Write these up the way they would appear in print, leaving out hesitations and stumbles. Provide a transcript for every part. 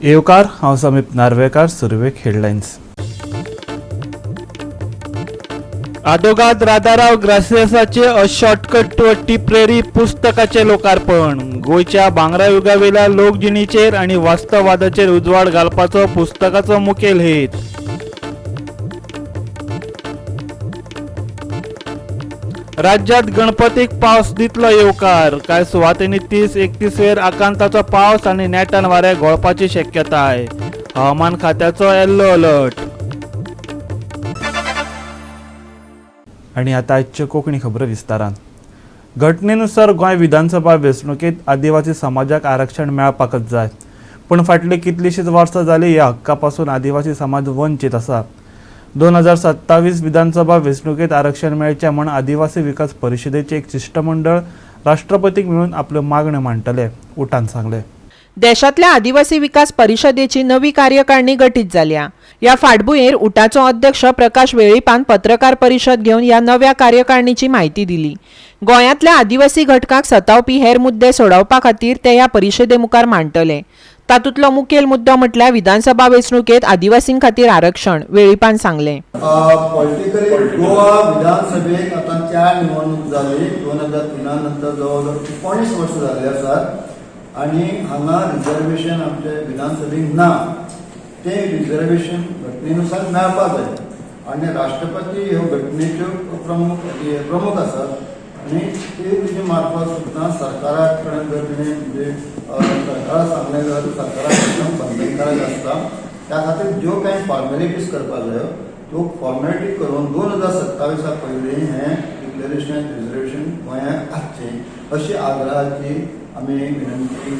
येवकार हांव समीप नार्वेकार. सुरवेक हेडलायन्स. आदोगाद राधाराव ग्रासियसाचे a shortcut to a Tipperary पुस्तकाचे लोकार्पण. गोयच्या भांगरा युगावेल्या लोकजिणीचेर आनी वास्तववादाचेर उजवाड घालपाचो पुस्तकाचो मुखेल हेत. राज्यात गणपतीक पावस दितलो येवकार. कांय सुवातींनी 30-31 वेर आकांताचो पावस आनी नेटान वारे घोळपाची शक्यताय. हवामान खात्याचो येल्लो अलर्ट. आनी आतां आजच्यो कोंकणी खबरो विस्तारान. घटनेनुसार गोंय विधानसभा वेंचणुकेंत आदिवासी समाजाक आरक्षण मेळपाकच जाय, पूण फाटलीं कितलींशींच वर्सां जालीं ह्या हक्का पासून आदिवासी समाज वंचीत आसा. 2027 विधानसभा वेंचणुकेंत आरक्षण मेळचें म्हूण आदिवासी विकास परिशदेचें एक शिष्टमंडळ राष्ट्रपतीक मेळून आपल्यो मागण्यो मांडटले, उठान सांगलें. देशातल्या आदिवासी विकास परिशदेची नवी कार्यकारिणी गठीत जाल्या. या फाटभुंयेर उटाचो अध्यक्ष प्रकाश वेळीपान पत्रकार परिशद घेवन ह्या नव्या कार्यकारिणीची म्हायती दिली. गोंयांतल्या आदिवासी घटकांक सतावपी हेर मुद्दे सोडवपा खातीर ते ह्या परिशदे मुखार मांडटले. तातूंतलो मुखेल मुद्दो म्हटल्यार विधानसभा वेंचणुकेंत आदिवासीं खातीर आरक्षण, वेळीपान सांगलें. पॉलिटिकली गोवा विधानसभेक आतां 4 निवडणूक जाली. 2003 नंतर जवळ 19 वर्सां जाल्ली आसात आनी हांगा रिजर्वेशन आमचे विधानसभेक ना. ते रिजर्वेशन घटनेनुसार मेळपाक जाय आनी राष्ट्रपती ह्यो घटनेच्यो प्रमुख आसात आनी तेजे मार्फत सुद्दां सरकारा कडेन जर म्हणजे सरकारा सांगलें जाल्यार सरकारा कडल्यान बंधनकारक आसता. त्या खातीर ज्यो कांय फॉर्मेलिटीज करपाक जायो त्यो फॉर्मेलिटी करून 2027 पयलीं हें डिक्लेरेशन रिजर्वेशन गोंयांत हाडचें अशी आग्रहाची आमी विनंती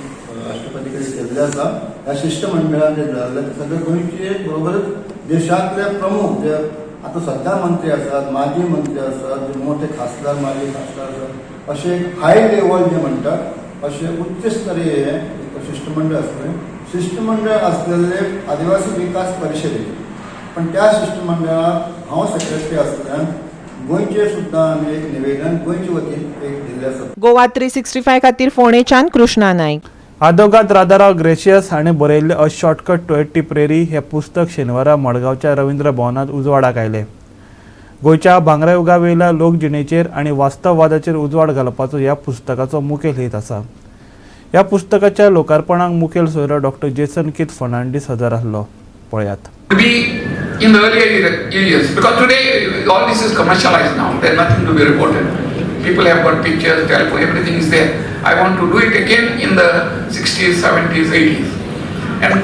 राष्ट्रपती कडेन केल्ली आसा. ह्या शिष्टमंडळान जे जाल्ले ते सगळे गोंयचे बरोबरच देशांतले प्रमुख जे आतां सध्या मंत्री आसात, माजी मंत्री आसात, जे मोठे खासदार, माजी खासदार आसात, अशे हाय लेवल जे म्हणटात अशे उच्च स्तरीय हे शिष्टमंडळ आसलें. शिष्टमंडळ आसलेले आदिवासी विकास परिशदेचे, पण त्या शिष्टमंडळाक हांव सेक्रेटरी आसल्यान गोंयचे सुद्दां आमी एक निवेदन गोंयचे वतीन एक दिल्लें आसा. गोवा 365 खातीर फोंडेच्यान कृष्णा नायक. आदोगाद राधाराव ग्रेशियस हाणें बरयल्लें अ शॉर्टकट टू अ टिपररी हें पुस्तक शेनवारा मडगांवच्या रवींद्र भवनांत उजवाडाक आयलें. गोंयच्या भांगरा युगा वयल्या लोकजिणेचेर आनी वास्तववादाचेर उजवाड घालपाचो ह्या पुस्तकाचो मुखेल हेत आसा. ह्या पुस्तकाच्या लोकार्पणाक मुखेल सोयरो डॉ. जेसन किथ फर्नांडीस हजर आसलो. पळयात. In the earlier years, because today all this is commercialized now, there's nothing to be reported. People have got pictures, telephone, everything is there. I want to do it again in the 60s, 70s, 80s. And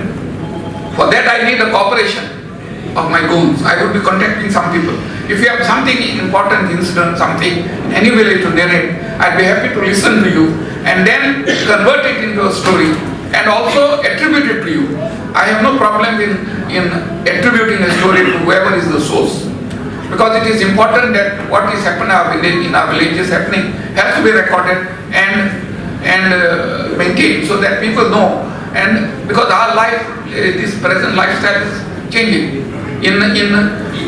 for that I need the cooperation of my goons. I would be contacting some people. If you have something important incident, something, any village to narrate, I'd be happy to listen to you and then convert it into a story and also attribute it to you. I have no problem in attributing a story to whoever is the source, because it is important that what is happening in our village is happening has to be recorded and maintained so that people know. And because our life, this present lifestyle is changing. In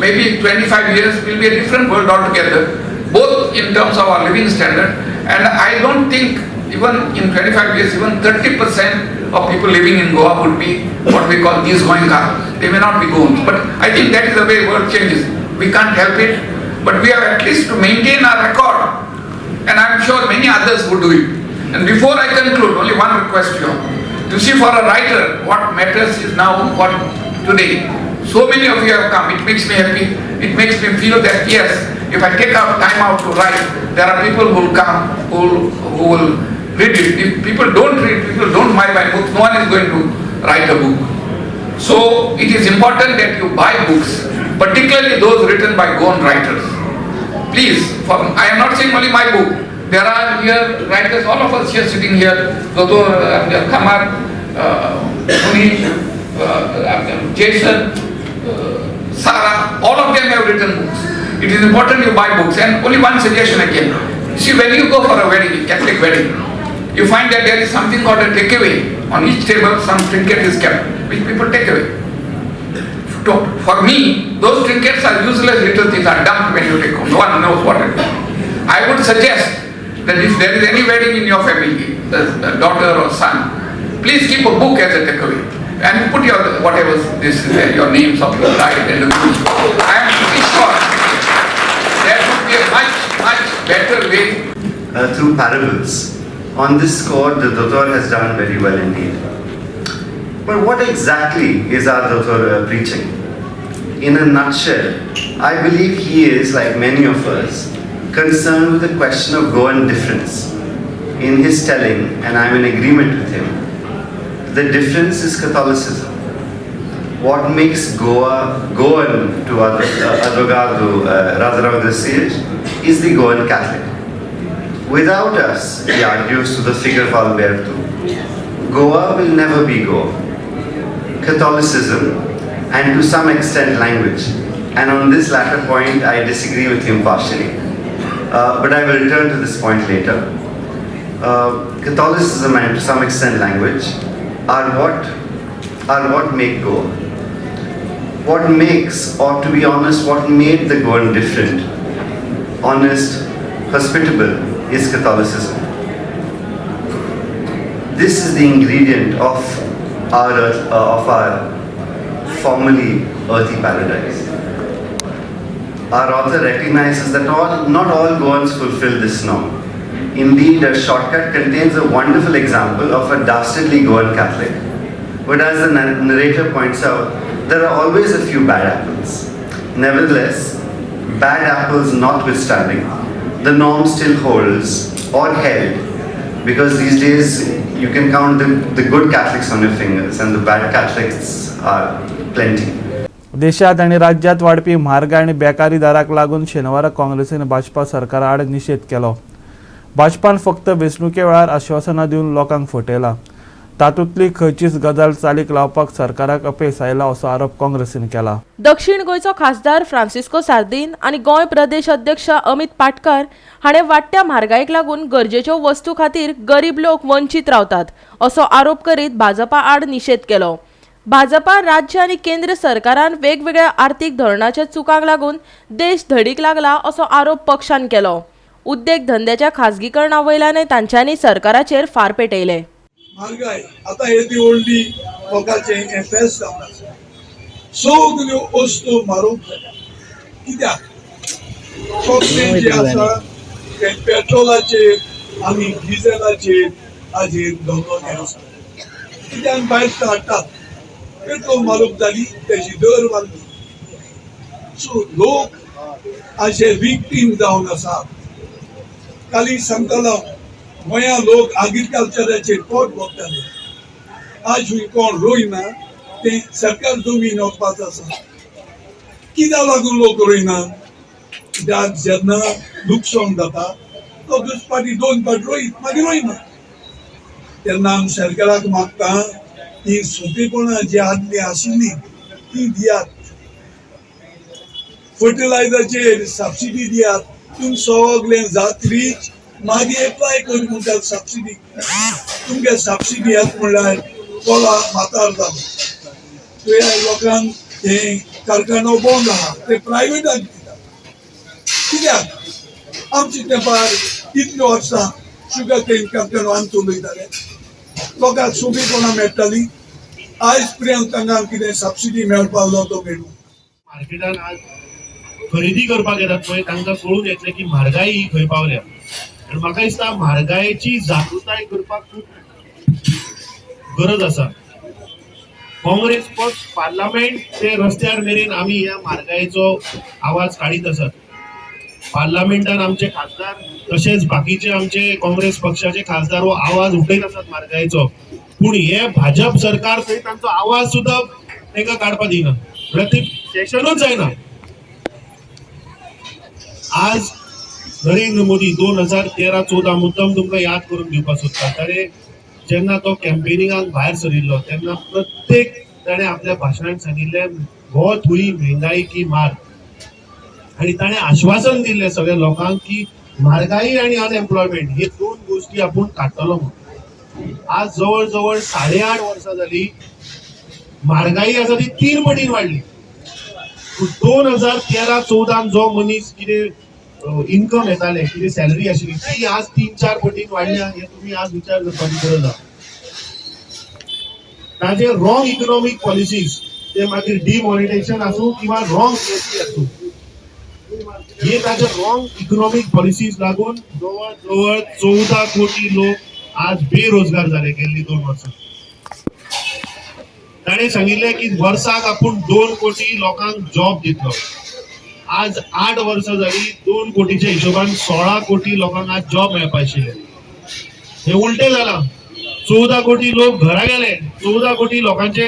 maybe 25 years will be a different world altogether, both in terms of our living standard, and I don't think even in 25 years, even 30% of people living in Goa would be what we call these Goenka. They may not be Goans, but I think that is the way world changes. We can't help it, but we have at least to maintain our record, and I am sure many others would do it. And before I conclude, only one request to you. To see for a writer, what matters is now what today. So many of you have come, it makes me happy, it makes me feel that yes, if I take out time out to write, there are people who will come, who will read it. If people don't read, people don't buy my books, no one is going to write a book. So it is important that you buy books, particularly those written by Goan writers. Please, I am not saying only my book. There are here writers, all of us here sitting here, Dr. Kamar, Munish, Jason, Sarah, all of them have written books. It is important you buy books. And only one suggestion again. See, when you go for a wedding, Catholic wedding, you find that there is something called a takeaway. On each table, some trinket is kept, which people take away. For me, those trinkets are useless little things, are dumped when you take home. No one knows what it is. I would suggest that if there is any wedding in your family, the daughter or son, please keep a book as a takeaway. and put your whatever this is there, your names of your bride and the groom. I am pretty sure there would be a much better way. Through parables. On this score, the Dr. has done very well indeed. But what exactly is our Dr. preaching? In a nutshell, I believe he is, like many of us, concerned with the question of Goan difference. In his telling, and I am in agreement with him, the difference is Catholicism. What makes Goan to advogado Razarao is the Goan Catholic. Without us, he argues to the figure of Alberto, Goa will never be Goa. Catholicism, and to some extent language, and on this latter point I disagree with him partially, but I will return to this point later. Catholicism and to some extent language are what make Goa. What makes, or to be honest, what made the Goan different, honest, hospitable, is Catholicism. This is the ingredient of our formerly earthy paradise. Our author recognizes that not all Goans fulfill this norm. Indeed, a shortcut contains a wonderful example of a dastardly Goan Catholic. But as the narrator points out, there are always a few bad apples. Nevertheless, bad apples notwithstanding, the norm still holds, or held, because these days you can count the good Catholics on your fingers and the bad Catholics are plenty. देशात आणि राज्यात वाढपी म्हारगाय आणि बेकारी दराक लागून शेनवारा काँग्रेसीन भाजपा सरकारा आड निषेध केलो. भाजपान फक्त वेंचणुके वेळार आश्वासनां दिवन लोकांक फटयला. तातूंतली खंयचीच गजाल चालीक लावपाक सरकाराक अपेस आयला असो आरोप काँग्रेसीन केला. दक्षिण गोंयचो खासदार फ्रांसिस्को सार्दीन आनी गोंय प्रदेश अध्यक्ष अमित पाटकर हाणें वाडट्या म्हारगायेक लागून गरजेच्यो वस्तू खातीर गरीब लोक वंचीत रावतात असो आरोप करीत भाजपा आड निषेध केलो. भाजपा राज्य आनी केंद्र सरकारान वेगवेगळ्या आर्थीक धोरणाच्या चुकांक लागून देश धडीक लागला असो आरोप पक्षान केलो. उद्देग धंद्याच्या खाजगीकरणा वयल्यानय तांच्यांनी सरकाराचेर फार पेटयले. म्हारगाय आता हे ती व्हडली लोकांचे फेस जावन आसा. सगल्यो वस्तू म्हारग जाल्या. कित्याक चॉकलेट जे आसा ते पेट्रोलाचेर आनी डिझेलाचेर हाजेर धोको आसा. कित्याक भायर हाडटात पेट्रोल म्हारग जाली तेजी दर वाडली. सो लोक हाजे विक्टीम जावन आसात. काली सांगतालो गोंया लोक एग्रीकल्चराचेर पोट भोगताले. आज हुंय कोण रोयना ते सरकार जमीन वचपाचो आसा. कित्याक लागून लोक रोयना? कित्याक जेन्ना लुकसाण जाता तो दुसपाटी दोन पाट रोयत मागीर रोयना. तेन्ना आमी सरकाराक मागता ही सोंपेपणां जी आदली आशिल्ली ती दियात. फर्टिलायझराचेर सबसिडी दियात. तुम सगळे जात्रीच मागीर एप्लाय करून म्हणटात सबसिडी. तुमगे सबसिडी येत म्हणल्यार कोला मातार जालो. तुवें लोकांक हे कारखानो बंद आहा ते प्रायवेटाक दितात. कित्याक आमच्या तेंपार इतलीं वर्सां शुगर केन कारखानो आमी चलयताले. लोकांक सोंपेपणां मेळटाली. आयज पर्यंत तांकां कितें सबसिडी मेळपाक जाय तो मेळूं. मार्केटान आज खरेदी करपाक येतात पळय तांकां कळून येतलें की म्हारगाय ही खंय पावल्या. आनी म्हाका दिसता म्हारगायेची जागृताय करपाक खूब गरज आसा. काँग्रेस पक्ष पार्लमेंट ते रस्त्यार मेरेन आमी ह्या म्हारगायेचो आवाज काडीत आसात. पार्लमेंटान आमचे खासदार तशेंच बाकीचे आमचे काँग्रेस पक्षाचे खासदार हो आवाज उठयत आसात म्हारगायेचो. पूण हे भाजप सरकार थंय तांचो आवाज सुद्दां तांकां काडपाक दिना. ते सेशनूच जायना. आज नरेंद्र मोदी 2013-14 मुद्दम तुमकां याद करून दिवपाक सोदता. ताणें जेन्ना तो कॅम्पेनिंगाक भायर सरिल्लो तेन्ना प्रत्येक ताणें आपल्या भाशणांत सांगिल्लें हो थुई महंगाई की मार. आनी ताणें आश्वासन दिल्लें सगळ्या लोकांक की म्हारगाई आनी अनएम्प्लॉयमेंट हे दोन गोश्टी आपूण काडटलो म्हणून. आज जवळ जवळ 8.5 वर्सां जाली म्हारगाई आसा ती 3 पटीन वाडली. 2013-14 जो मनीस कितें इन्कम येताले कितें सॅलरी आशिल्ली ती आज 3-4 पटीन वाडल्या. हे तुमी आज विचार करपाची गरज आसा. ताजे रॉंग इकॉनॉमिक पॉलिसीज ते मागीर डिमॉनिटायझेशन आसूं किंवा रॉंग जीएसटी आसूं, हे ताजे रॉंग इकॉनॉमिक पॉलिसीज लागून जवळ जवळ 14 कोटी लोक आज बेरोजगार झाले गेल्ली 2 वर्सां. ताणे सांगितले की वर्साक आपूण 2 कोटी लोकांक जॉब दितलो. आज 8 वर्सां जाली, 2 कोटीच्या हिशोबान 16 कोटी लोकांक आज जॉब मेळपाक आशिल्ले. हे उलटे जाला. 14 कोटी लोक घरा गेले, 14 कोटी लोकांचे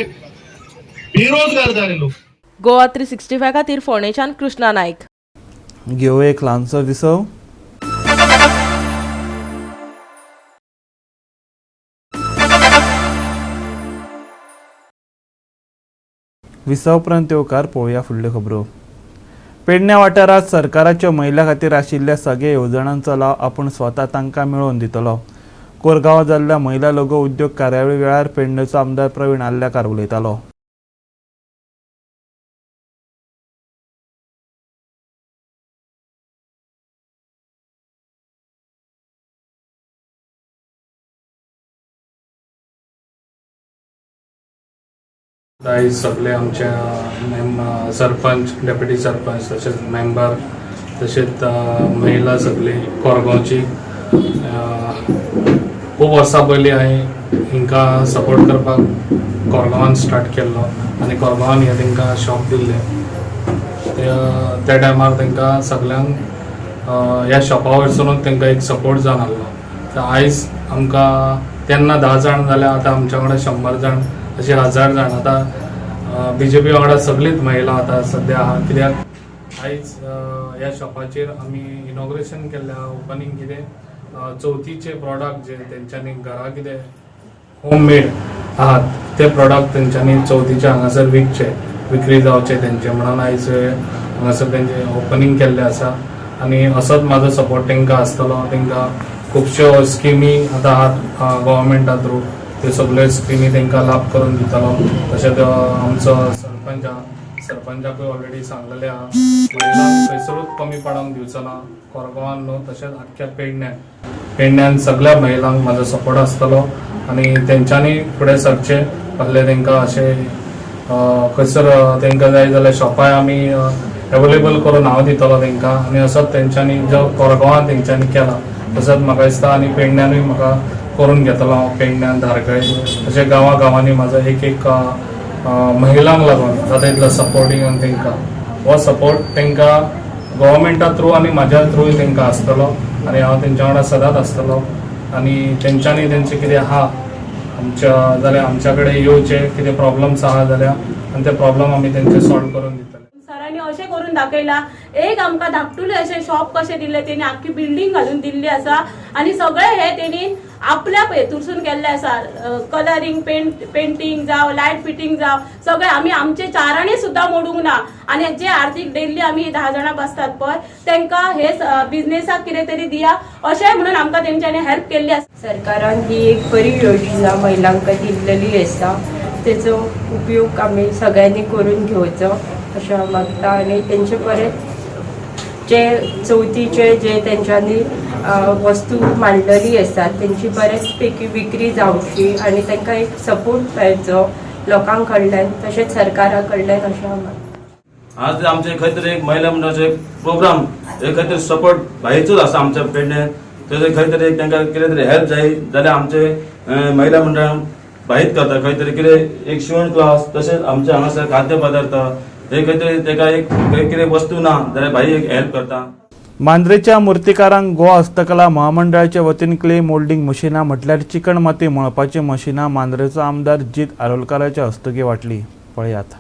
बेरोजगार झाले लोक. गोवा 365 खातीर फोंडेच्यान कृष्णा नायक. घेऊ एक ल्हानसो विसव. विसव उपरांत येवकार पळोवया फुडल्यो खबरो. पेडण्या वाठारांत सरकाराच्यो महिला खातीर आशिल्ल्या सगळ्या येवजणांचो लाव आपूण स्वता तांकां मेळोवन दितलो. कोरगांवां जाल्ल्या महिला लघु उद्योग कार्यावळी वेळार पेडणेचो आमदार प्रवीण आल्लेकार उलयतालो. आयज सगळे आमच्या सरपंच, डेप्युटी सरपंच तशेंच मेंबर तशेंच महिला सगळी कोरगांवची खूब वर्सां पयलीं हांवें हिंकां सपोर्ट करपाक कोरगांवान स्टार्ट केल्लो आनी कोरगांवान हे तांकां शॉप दिल्ले. त्या टायमार तांकां सगळ्यांक ह्या शॉपा वयरसूनच तांकां एक सपोर्ट जावन आहलो. आयज आमकां तेन्ना 10 जाण जाल्यार आतां आमच्या वांगडा 100 जाण अशे 1000 जाण आतां BJP वांगडा सगळीच महिला आतां सद्या आहा. कित्याक आयज ह्या शॉपाचेर आमी इनॉग्रेशन केल्लें आहा. ओपनिंग कितें चवथीचे प्रॉडक्ट जे तेंच्यांनी घरा कितें होम मेड आहात ते प्रॉडक्ट तेंच्यांनी चवथीचे हांगासर विक्री जावचे तेंचे म्हणून आयज हांगासर तेंचे ओपनिंग केल्लें आसा. आनी असोच म्हाजो सपोर्ट तेंकां आसतलो. तेंकां खुबश्यो स्किमी आतां आहात गव्हर्मेंटा थ्रू, ते सगळे स्किमी तांकां लाभ करून दितलो. तशेंच आमचो सरपंचाकूय ऑलरेडी सांगलेलें आहा महिलांक खंयसरूच कमी पडोंक दिवचो ना कोरगांवान न्हू तशेंच आख्ख्या पेडण्यान सगळ्या महिलांक म्हाजो सपोर्ट आसतलो आनी तेंच्यांनी फुडें सरचें कसलें तांकां अशें खंयसर तांकां जाय जाल्यार शॉपाय आमी एवेलेबल करून हांव दितलो तांकां. आनी असोच तेंच्यांनी जो कोरगांवान तेंच्यांनी केला तसोच म्हाका दिसता आनी पेडण्यानूय म्हाका करून घेतलो हांव. पेडण्यान धारगळे अशें गांवांनी म्हाजो एक महिलांक लागून जाता तितलो सपोर्टींग आनी तांकां हो सपोर्ट तांकां गव्हर्मेंटा थ्रू आनी म्हाज्या थ्रूय तांकां आसतलो आनी हांव तेंच्या वांगडा सदांच आसतलो. आनी तेंच्यांनी तेंचें कितें आहा जाल्यार आमच्या कडेन येवचे, कितें प्रॉब्लम्स आहा जाल्यार आनी ते प्रॉब्लम आमी तेंचे सॉल्व करून दितले. सरांनी अशें करून दाखयला. एक आमकां धाकटुलें अशें शॉप कशें दिल्लें तेणी आख्खी बिल्डींग घालून दिल्ली आसा आनी सगळें हें तेणी आपल्या हेतूरसून केल्लें आसा. कलरींग, पेंटींग जावं, लायट फिटींग जावं, सगळें आमी आमचे चारांनी सुद्दां मोडूंक ना. आनी जे आर्थीक डेली आमी 10 जाणां बसतात पळय तांकां हे बिझनेसाक कितें तरी दिया अशें म्हणून आमकां तेंच्यांनी हेल्प केल्ली आसा. सरकारान ही एक बरी योजना महिलांक दिल्लेली आसा. तेचो उपयोग आमी सगळ्यांनी करून घेवचो अशें हांव मागता. आनी तेंचे परत जे चवथीचे जे तेंच्यांनी वस्तू मांडलेली आसात तेंची बरेच पैकी विक्री जावची आनी तांकां एक सपोर्ट मेळचो लोकां कडल्यान तशेंच सरकारा कडल्यान अशें हांव मागता. आज आमचे खंय तरी एक महिला मंडळाचो एक प्रोग्राम खंय तरी सपोर्ट भायचोच आसा आमच्या पेडण्यान. थंय खंय तरी तांकां कितें तरी हेल्प जाय जाल्यार आमचे महिला मंडळान भाईत करता. खंय तरी कितें एक शिवण क्लास तशेंच आमचे हांगासर खाद्य पदार्थ हे खंय तरी ताका एक कितें वस्तू ना जाल्यार भाई एक हेल्प करता. मांद्रेच्या मुर्तीकारांक गोवा हस्तकला महामंडळाच्या वतीन क्ले मोल्डिंग मशिनां म्हटल्यार चिकण माती मळपाची मशिनां मांद्रेचो आमदार जीत आरोलकाराच्या हस्तुकी वाटली. पळयात.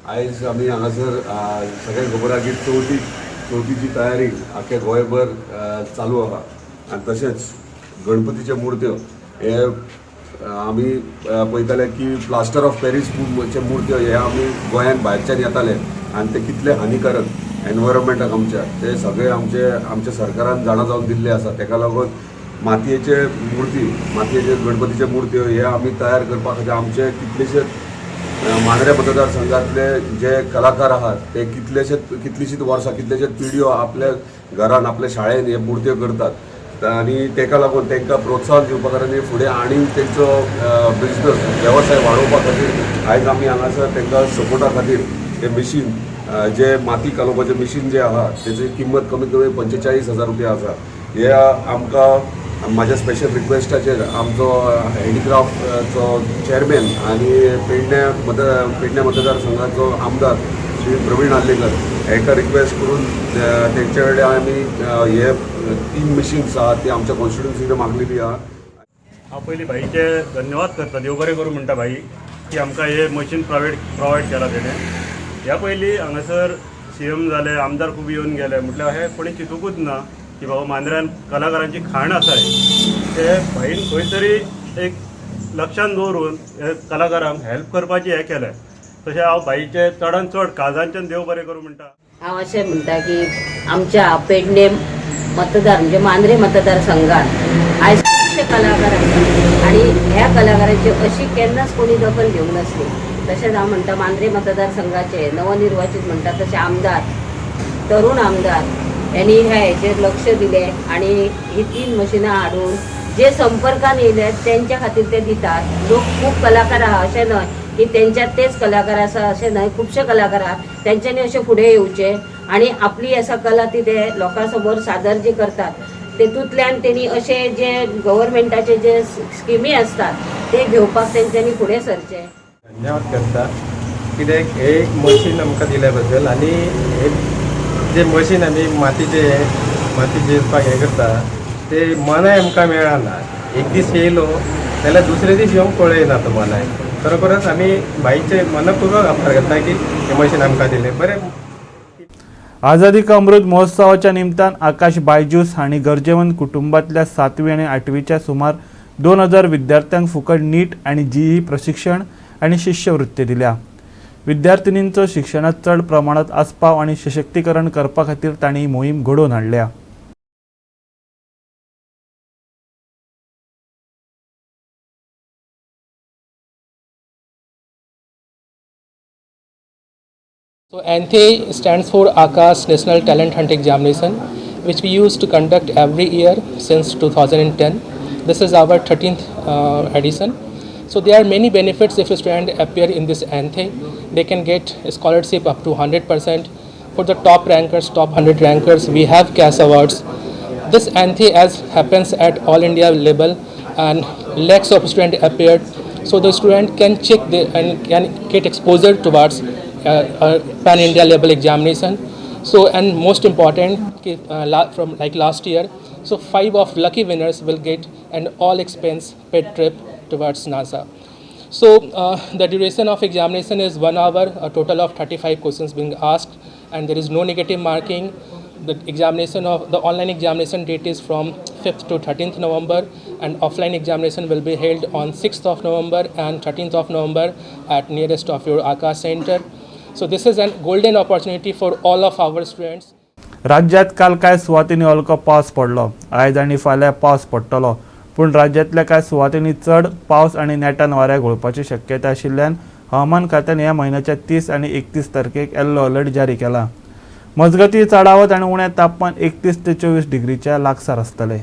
आयज आमी हांगासर सगळ्यांक खबर आहा की चवथीची तयारी आख्या गोंयभर चालू आहा. आनी तशेंच गणपतीच्यो मुर्त्यो हे आमी पळयताले की प्लास्टर ऑफ पॅरिसचे मुर्त्यो हे आमी गोंयान भायरच्यान येताले आनी ते कितले हानिकारक एनवायरमेंटाक आमच्या ते सगळे आमच्या सरकारान जाणा जावन दिल्ले आसा. ताका लागून मातयेचे गणपतीचे मुर्त्यो हे आमी तयार करपा खातीर आमचे कितलेशेच मांद्रे मतदारसंघातले जे कलाकार आहात ते कितलीशीच वर्सां कितलेशेच पिढयो आपल्या घरान आपल्या शाळेन हे मुर्त्यो करतात. आनी तेका लागून तांकां प्रोत्साहन दिवपा खातीर आनी फुडें आनीक तेंचो बिजनस वेवसाय वाडोवपा खातीर आयज आमी हांगासर तांकां सपोर्टा खातीर ते मिशीन जे माती कालोवपाचें मिशीन जें आहा तेजी किंमत कमीत कमी 45,000 रुपया आसा. हे आमकां म्हाज्या स्पेशल रिक्वेस्टाचेर आमचो हँडीक्राफ्टचो चेअरमॅन आनी पेडणे मतदारसंघाचो आमदार श्री प्रवीण आल्लेकर हाका रिक्वेस्ट करून तेंचे कडेन आमी हे 3 मिशीन्स आहा ती आमच्या कॉन्स्टिट्युन्सीक मागलेली आहा. हांव पयलीं भाईचे धन्यवाद करता, देव बरें करूं म्हणटा भाई की आमकां हे मशीन प्रोवायड केला तेणें. ह्या पयलीं हांगासर CM जाले, आमदार खूब येवन गेले, म्हटल्यार हे कोणी चिंतूकूच ना की बाबा मांद्र्यान कलाकारांची खाण आसाय. ते भाईन खंय तरी एक लक्षांत दवरून हे कलाकारांक हेल्प करपाची हे केलें. तशें हांव भाईचे चडांत चड काळजांच्यान देव बरें करूं म्हणटा. हांव अशें म्हणटा की आमच्या पेडणे मतदार म्हणजे मांद्रे मतदारसंघात आयज खुबशे कलाकार आसात आनी ह्या कलाकारांची अशी केन्नाच कोणी दखल घेवंक नासली. तशेंच हांव म्हणटा मांद्रे मतदारसंघाचे नवनिर्वाचित म्हणटा तशे आमदार, तरुण आमदार यांनी ह्या हेचेर लक्ष दिले आनी ही 3 मशिनां हाडून जे संपर्कान येयले त्यांच्या खातीर ते दितात. लोक खूब कलाकार आहा अशें न्हय की तेंच्यात तेच कलाकार आसा अशें न्हय, खुबशे कलाकार आहा. तेंच्यांनी अशें फुडें येवचें आनी आपली आसा कला ती ते लोकां समोर सादर जी करतात तेतूंतल्यान तेणी अशे जे गव्हर्मेंटाचे जे स्किमी असतात ते घेवपाक तेंच्यांनी फुडें सरचें. धन्यवाद करता कित्याक हे एक मशीन आमकां दिल्या बद्दल आनी जे मशीन आमी माती जेवपाक हे करता ते मनाय आमकां मेळना. एक दीस येयलो जाल्यार दुसरे दीस येवंक पळयना तो मनाय. खरोखरच आमी बाईचे मनपूर्वक आभार करता की हे मशीन आमकां दिलें. बरें. आझादी का अमृत महोत्सवाच्या निमतान आकाश बायजूस हांणी गरजेवंत कुटुंबातल्या 7वी आनी 8वीच्या सुमार 2000 विद्यार्थ्यांक फुकट नीट आनी JEE प्रशिक्षण आनी शिश्यवृत्ती दिल्या. विद्यार्थिनींचो शिक्षणात चड प्रमाणात आस्पाव आनी सशक्तीकरण करपा खातीर तांणी ही मोहीम घडोवन हाडल्या. So ANTHE stands for Akash National Talent Hunt Examination, which we used to conduct every year since 2010. This is our 13th edition. So there are many benefits if a student appear in this ANTHE. They can get a scholarship up to 100%. For the top rankers, top 100 rankers, we have cash awards. This ANTHE as happens at all India level and lakhs of students appeared. So the student can check and can get exposure towards pan India level examination. So and most important from like last year, so 5 of lucky winners will get an all expense paid trip towards NASA. So the duration of examination is 1 hour, a total of 35 questions being asked, and there is no negative marking. The online examination date is from 5th to 13th November, and offline examination will be held on 6th of November and 13th of November at nearest of your Akash Center. So this is a golden opportunity for all of our students. राज्यात काल कांय सुवातींनी हलको पावस पडलो. आयज आनी फाल्यां पावस पडटलो, पूण राज्यांतल्या कांय सुवातींनी चड पावस आनी नेटान वाऱ्याक घोळपाची शक्यताय आशिल्ल्यान हवामान खात्यान ह्या म्हयन्याच्या 30 आनी 31 तारखेक येल्लो अलर्ट जारी केला. मजगती चडावत आनी उणें तापमान 31 ते 24 डिग्रीच्या लागसार आसतलें.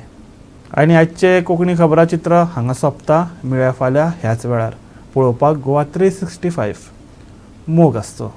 आनी आजचे कोंकणी खबराचित्र हांगा सोंपता. मेळया फाल्यां ह्याच वेळार. पळोवपाक गोवा 365 मोग आसचो.